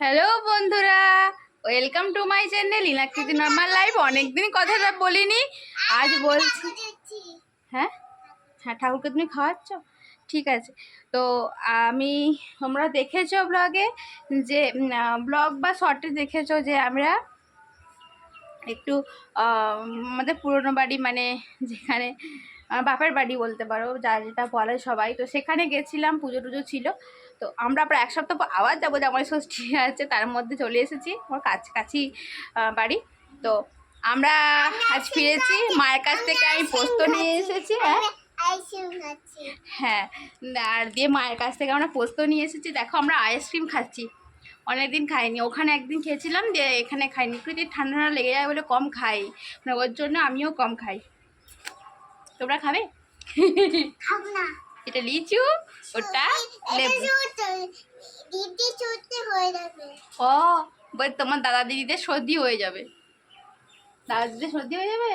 Hello বন্ধুরা, welcome to my channel ইনাকৃতি normal life. অনেকদিন কথাটা বলিনি, আজ বলছি। হ্যাঁ হ্যাঁ, ঠাকুরকে তুমি খাওয়াচ্ছ, ঠিক আছে। তো আমি, তোমরা দেখেছো ব্লগে, যে ব্লগ বা শর্টে দেখেছো যে আমরা একটু আমাদের পুরনো বাড়ি, মানে যেখানে আমার বাপের বাড়ি বলতে পারো, যা যেটা বলে সবাই, তো সেখানে গেছিলাম, পুজো টুজো ছিল। তো আমরা প্রায় এক সপ্তাহ পর আবার যাবো, জামাই ষষ্ঠী আছে, তার মধ্যে চলে এসেছি আমার কাছাকাছি বাড়ি। তো আমরা আজ ফিরেছি, মায়ের কাছ থেকে আমি পোস্ত নিয়ে এসেছি। হ্যাঁ, আর দিয়ে মায়ের কাছ থেকে আমরা পোস্ত নিয়ে এসেছি। দেখো আমরা আইসক্রিম খাচ্ছি, অনেকদিন খাইনি। ওখানে একদিন খেয়েছিলাম, দিয়ে এখানে খাইনি, কিন্তু ঠান্ডা ঠান্ডা লেগে যায় বলে কম খাই, মানে ওর জন্য আমিও কম খাই। তোমরা খাবে? এটা লিচু, ওটা লেবু। ও বল, তোমার দাদা দিদিদের সর্দি হয়ে যাবে, দাদা দিদিদের সর্দি হয়ে যাবে।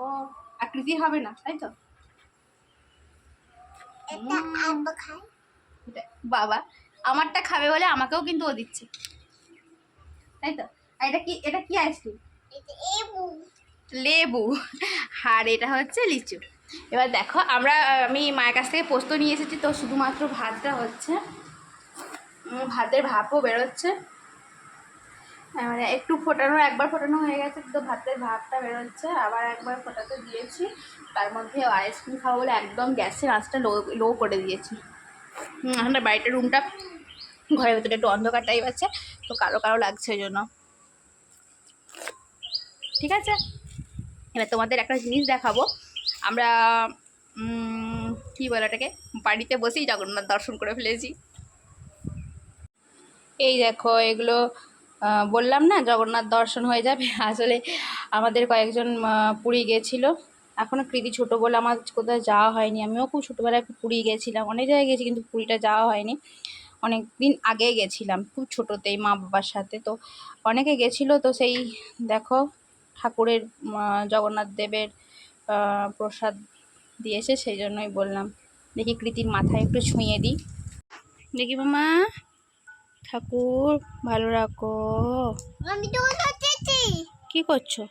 ও আকৃতি হবে না, তাই তো? বাবা আমারটা খাবে বলে আমাকেও কিন্তু ও দিচ্ছে, তাই তো? আর এটা কি আইসক্রিম? লেবু। আর এটা হচ্ছে লিচু। এবার দেখো আমি মায়ের কাছ থেকে পোস্ত নিয়ে এসেছি, তো শুধুমাত্র ভাতটা হচ্ছে, ভাতের ভাপও বেরোচ্ছে, মানে একটু ফোটানো, একবার ফোটানো হয়ে গেছে, তো ভাতের ভাতটা বেরোচ্ছে, আবার একবার ফোটাতে দিয়েছি। তার মধ্যে আইসক্রিম খাবো বলে একদম গ্যাসের আঁচটা লো করে দিয়েছি। আমাদের বাড়িটার রুমটা, ঘরের ভেতরে একটু অন্ধকার টাইপ আছে, তো কালো কালো লাগছে ওই জন্য। ঠিক আছে, এবার তোমাদের একটা জিনিস দেখাবো। আমরা কী বলে ওটাকে, বাড়িতে বসেই জগন্নাথ দর্শন করে ফেলেছি। এই দেখো, এগুলো বললাম না জগন্নাথ দর্শন হয়ে যাবে। আসলে আমাদের কয়েকজন পুরী গেছিলো, এখনও কৃতি ছোটো বলে আমার কোথাও যাওয়া হয়নি। আমিও খুব ছোটোবেলায় পুরী গেছিলাম, অনেক জায়গায় গেছি, কিন্তু পুরীটা যাওয়া হয়নি। অনেক দিন আগে গেছিলাম, খুব ছোটোতেই মা বাবার সাথে। তো অনেকে গেছিলো, তো সেই দেখো ঠাকুরের, জগন্নাথ দেবের প্রসাদ দিয়েছে, সেই জন্যই বললাম। দেখি কৃতির মাথায় একটু ছুঁয়ে দিই, দেখি মামা, ঠাকুর ভালো রাখো। কি করছো?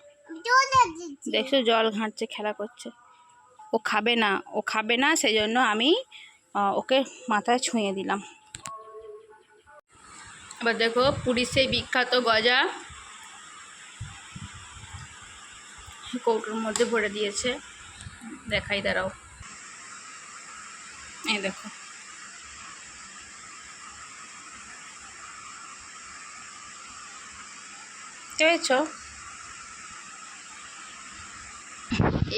দেখছো জল ঘাঁটছে, খেলা করছে। ও খাবে না, ও খাবে না, সেই জন্য আমি ওকে মাথায় ছুঁয়ে দিলাম। এবার দেখো পুরীর সেই বিখ্যাত গজা কৌটোর মধ্যে ভরে দিয়েছে, দেখাই দাঁড়াও। এই দেখো, পেয়েছো?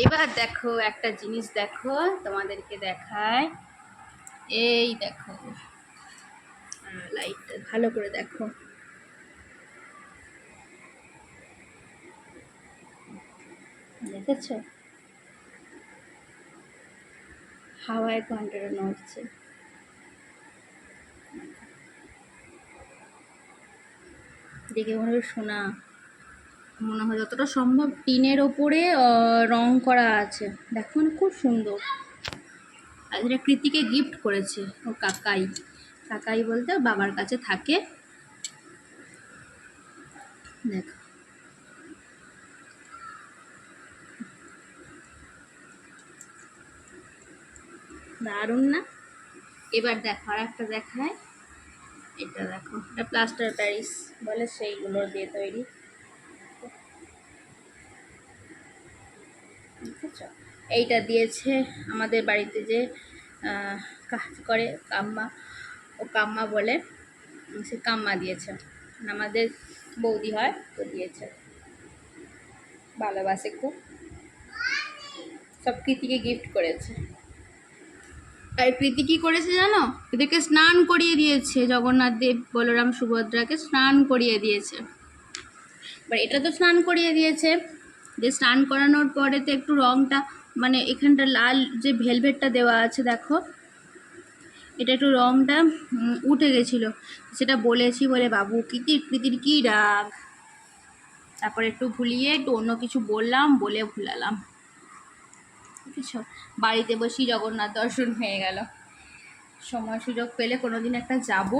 এবার দেখো একটা জিনিস, দেখো তোমাদেরকে দেখায়। এই দেখো, লাইটটা ভালো করে দেখো, দেখেছো? হাওয়ায় ঘন্টাটা নড়ছে। দেখে মনে হয় সোনা, মনে হয় যতটা সম্ভব টিনের ওপরে রং করা আছে। দেখো মানে খুব সুন্দর। আর এটা কৃতিকে গিফট করেছে ওর কাকাই, কাকাই বলতে বাবার কাছে থাকে। দেখো দারুণ না? এবার দেখো আর একটা দেখায়, এটা দেখো, এটা প্লাস্টার প্যারিস বলে, সেইগুলো দিয়ে তৈরি। বুঝেছো? এইটা দিয়েছে আমাদের বাড়িতে যে কাজ করে কাম্মা, ও কাম্মা বলে, সে কাম্মা দিয়েছে, আমাদের বৌদি হয়, তো দিয়েছে, ভালোবাসে খুব, সব কৃতিকে গিফট করেছে। আর কৃতি কী করেছে জানো? এদেরকে স্নান করিয়ে দিয়েছে, জগন্নাথ দেব বলরাম সুভদ্রাকে স্নান করিয়ে দিয়েছে। এবার এটা তো স্নান করিয়ে দিয়েছে, যে স্নান করানোর পরে তো একটু রঙটা, মানে এখানটা লাল যে ভেলভেটটা দেওয়া আছে, দেখো এটা একটু রঙটা উঠে গেছিলো, সেটা বলেছি বলে বাবু কৃতির কী রাগ, তারপর একটু ভুলিয়ে একটু অন্য কিছু বললাম, বলে ভুলালাম। বুঝেছো? বাড়িতে বসেই জগন্নাথ দর্শন হয়ে গেল। সময় সুযোগ পেলে কোনোদিন একটা যাব,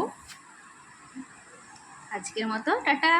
আজকের মতো টাটা।